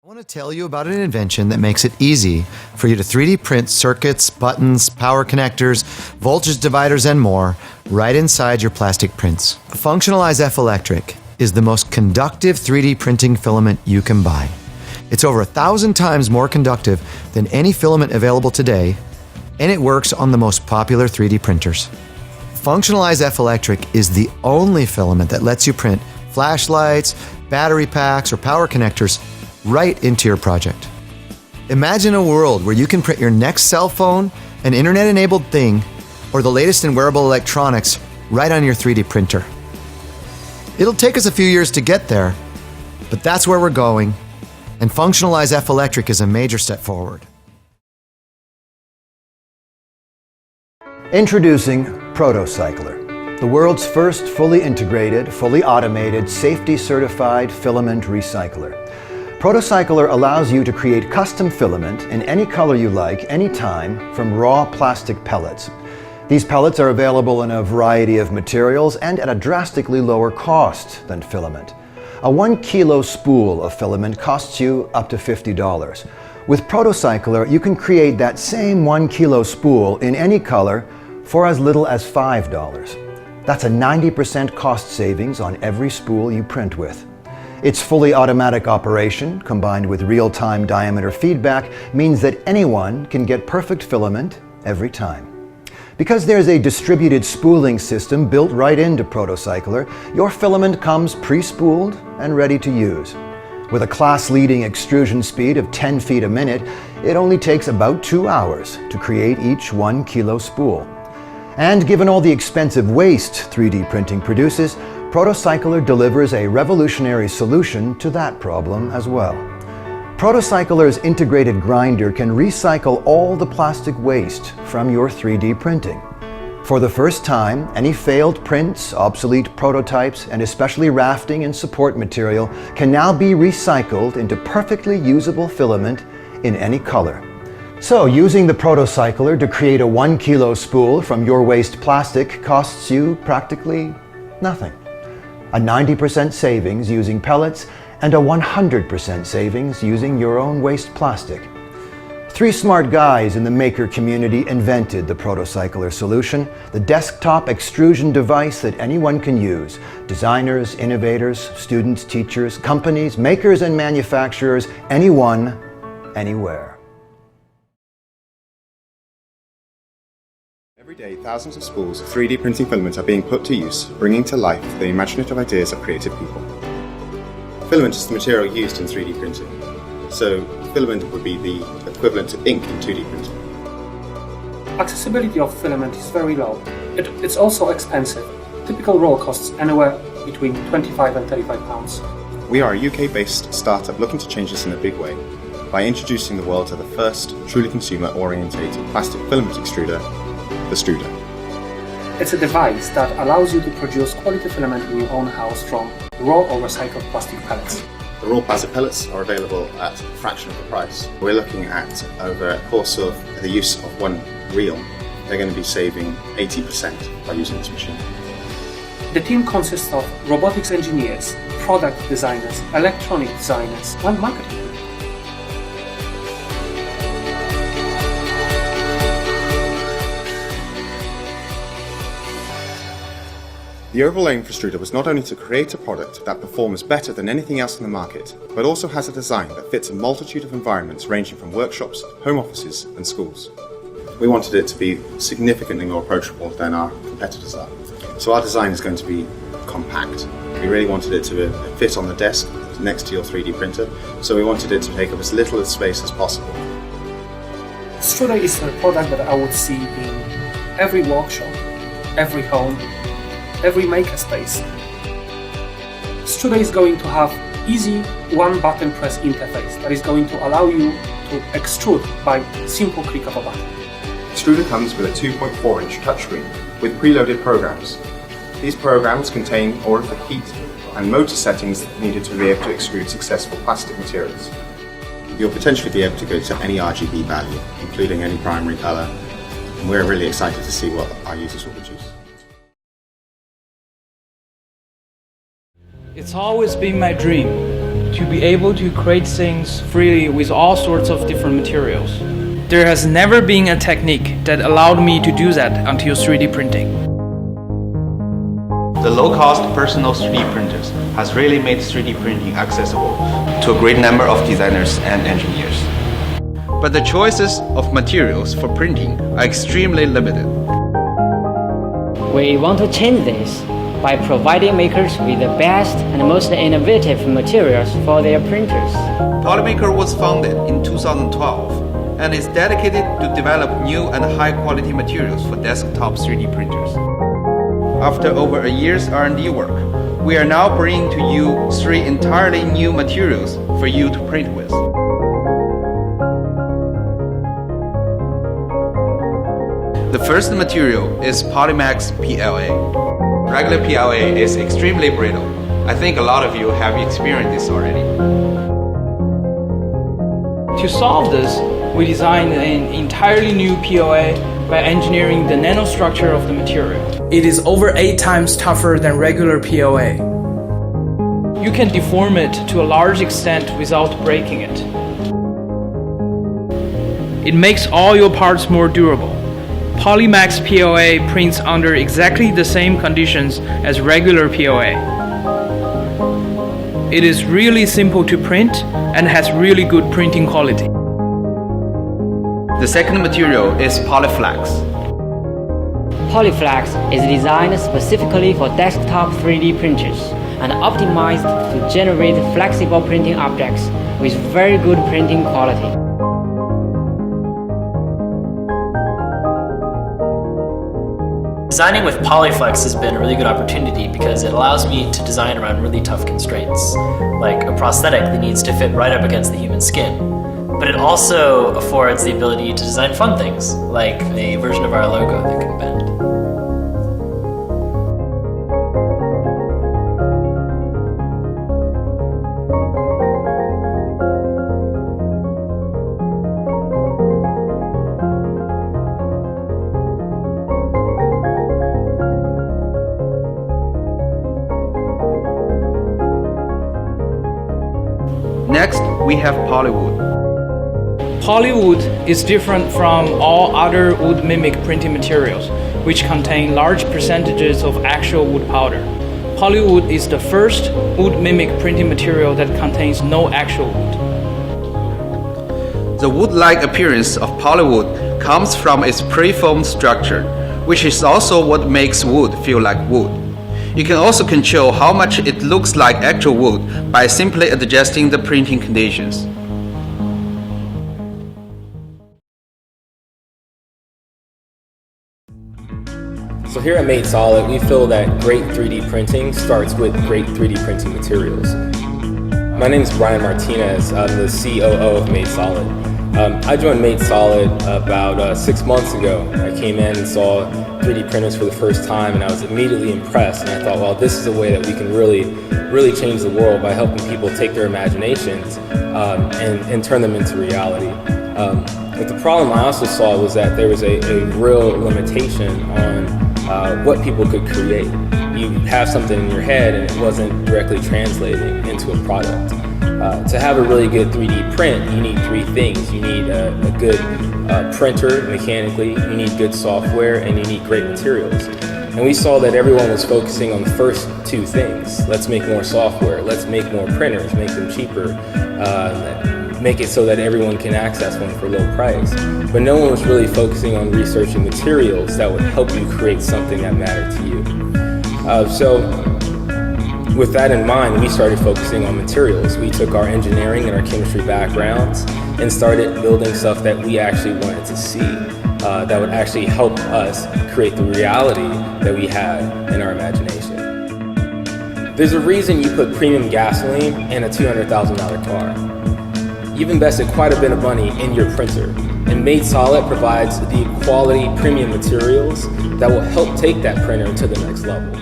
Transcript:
I want to tell you about an invention that makes it easy for you to 3D print circuits, buttons, power connectors, voltage dividers, and more right inside your plastic prints. Functionalize F Electric is the most conductive 3D printing filament you can buy. It's over 1,000 times more conductive than any filament available today, and it works on the most popular 3D printers. Functionalize F Electric is the only filament that lets you print flashlights, battery packs, or power connectors right into your project. Imagine a world where you can print your next cell phone, an internet-enabled thing, or the latest in wearable electronics right on your 3D printer. It'll take us a few years to get there, but that's where we're going, and Functionalize F Electric is a major step forward. Introducing Protocycler, the world's first fully integrated, fully automated, safety-certified filament recycler. Protocycler allows you to create custom filament in any color you like, anytime, from raw plastic pellets. These pellets are available in a variety of materials and at a drastically lower cost than filament. A 1 kilo spool of filament costs you up to $50. With Protocycler, you can create that same 1 kilo spool in any color for as little as $5. That's a 90% cost savings on every spool you print with. Its fully automatic operation, combined with real-time diameter feedback, means that anyone can get perfect filament every time. Because there's a distributed spooling system built right into Protocycler, your filament comes pre-spooled and ready to use. With a class-leading extrusion speed of 10 feet a minute, it only takes about 2 hours to create each 1 kilo spool. And given all the expensive waste 3D printing produces, Protocycler delivers a revolutionary solution to that problem as well. Protocycler's integrated grinder can recycle all the plastic waste from your 3D printing. For the first time, any failed prints, obsolete prototypes, and especially rafting and support material can now be recycled into perfectly usable filament in any color. So, using the Protocycler to create a 1 kilo spool from your waste plastic costs you practically nothing. A 90% savings using pellets, and a 100% savings using your own waste plastic. 3 smart guys in the maker community invented the Protocycler solution, the desktop extrusion device that anyone can use. Designers, innovators, students, teachers, companies, makers and manufacturers, anyone, anywhere. Every day, thousands of spools of 3D printing filament are being put to use, bringing to life the imaginative ideas of creative people. Filament is the material used in 3D printing, so filament would be the equivalent to ink in 2D printing. Accessibility of filament is very low. It's also expensive. Typical roll costs anywhere between 25 and 35 pounds. We are a UK-based startup looking to change this in a big way by introducing the world to the first truly consumer-orientated plastic filament extruder, the Struder. It's a device that allows you to produce quality filament in your own house from raw or recycled plastic pellets. The raw plastic pellets are available at a fraction of the price. We're looking at, over a course of the use of 1 reel, they're going to be saving 80% by using this machine. The team consists of robotics engineers, product designers, electronic designers, and marketing. The overall aim for Struder was not only to create a product that performs better than anything else in the market, but also has a design that fits a multitude of environments ranging from workshops, home offices and schools. We wanted it to be significantly more approachable than our competitors are. So our design is going to be compact. We really wanted it to fit on the desk next to your 3D printer, so we wanted it to take up as little space as possible. Struder is a product that I would see in every workshop, every home, every makerspace. Struder is going to have easy one-button press interface that is going to allow you to extrude by simple click of a button. Struder comes with a 2.4-inch touchscreen with preloaded programs. These programs contain all of the heat and motor settings needed to be able to extrude successful plastic materials. You'll potentially be able to go to any RGB value, including any primary color, and we're really excited to see what our users will produce. It's always been my dream to be able to create things freely with all sorts of different materials. There has never been a technique that allowed me to do that until 3D printing. The low-cost personal 3D printers has really made 3D printing accessible to a great number of designers and engineers. But the choices of materials for printing are extremely limited. We want to change this by providing makers with the best and most innovative materials for their printers. Polymaker was founded in 2012 and is dedicated to develop new and high-quality materials for desktop 3D printers. After over a year's R&D work, we are now bringing to you 3 entirely new materials for you to print with. The first material is Polymax PLA. Regular PLA is extremely brittle. I think a lot of you have experienced this already. To solve this, we designed an entirely new PLA by engineering the nanostructure of the material. It is over 8 times tougher than regular PLA. You can deform it to a large extent without breaking it. It makes all your parts more durable. Polymax PLA prints under exactly the same conditions as regular PLA. It is really simple to print and has really good printing quality. The second material is Polyflex. Polyflex is designed specifically for desktop 3D printers and optimized to generate flexible printing objects with very good printing quality. Designing with Polyflex has been a really good opportunity because it allows me to design around really tough constraints, like a prosthetic that needs to fit right up against the human skin. But it also affords the ability to design fun things, like a version of our logo that can bend. Next, we have Polywood. Polywood is different from all other wood mimic printing materials, which contain large percentages of actual wood powder. Polywood is the first wood mimic printing material that contains no actual wood. The wood-like appearance of polywood comes from its preformed structure, which is also what makes wood feel like wood. You can also control how much it looks like actual wood by simply adjusting the printing conditions. So here at Made Solid, we feel that great 3D printing starts with great 3D printing materials. My name is Brian Martinez. I'm the COO of Made Solid. I joined Made Solid about 6 months ago. I came in and saw 3D printers for the first time, and I was immediately impressed. And I thought, well, this is a way that we can really change the world by helping people take their imaginations and turn them into reality. But the problem I also saw was that there was a real limitation on what people could create. You have something in your head and it wasn't directly translating into a product. To have a really good 3D print, you need 3 things. You need a good printer mechanically, you need good software, and you need great materials. And we saw that everyone was focusing on the first 2 things. Let's make more software, let's make more printers, make them cheaper, make it so that everyone can access one for low price. But no one was really focusing on researching materials that would help you create something that mattered to you. So with that in mind, we started focusing on materials. We took our engineering and our chemistry backgrounds and started building stuff that we actually wanted to see, that would actually help us create the reality that we had in our imagination. There's a reason you put premium gasoline in a $200,000 car. You've invested quite a bit of money in your printer, and Made Solid provides the quality premium materials that will help take that printer to the next level.